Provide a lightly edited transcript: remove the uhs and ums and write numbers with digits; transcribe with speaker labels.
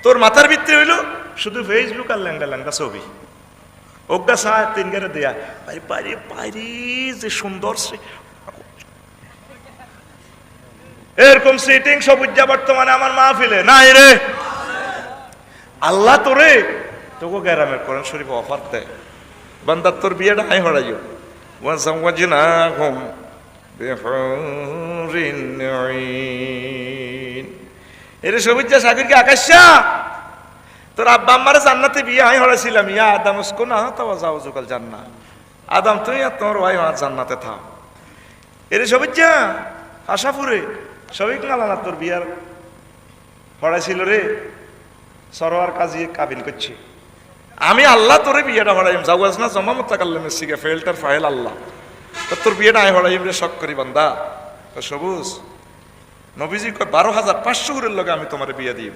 Speaker 1: তোর মাথার ভিতরে হইলো শুধু ফেসবুক আর ল্যাংটা ল্যাংটা ছবি, ওগা সা তিন গেরে দেয়া পারি পারি পারি যে সুন্দর সে এরকম সিটিং সবুজা বর্তমানে আমার মাহফিলে নাই রে। আল্লাহ তোরে তোকে গ্যারামের কোরআন শরীফ অফার দেয়, বান্দার তোর বিয়েটা হাই হড়াইও ওয়াজাওয়াজনাহুম বিহুরিন আইন। এরে সবুজা সাগরকে আকাশা তোর আব্বা আম্মারে জান্নাতে বিয়ে হাই হড়াইছিলাম, ইয়া আদম উসকো না তাওয়া যাও জুকাল জান্নাত, আদম তুই আর তোর ওয়াই জান্নাতে থাও। এরে সবুজা আশাপুরে সবিক নালানা তোর বিয়ার হড়াইছিল রে, সরোয়ার কাজী কাবিল করছে, আমি আল্লাহ তোরে বিয়েটা হড়াইম যাওয়াজ না জমা মোত্তাকাল্লামের সিগে ফেলটার ফাইল আল্লাহ তোর বিয়েটা আয় হড়াইম রে শখ করি বান্দা। তো সবুজ নবীজি কয় 12,500 লগে আমি তোমার বিয়ে দিই।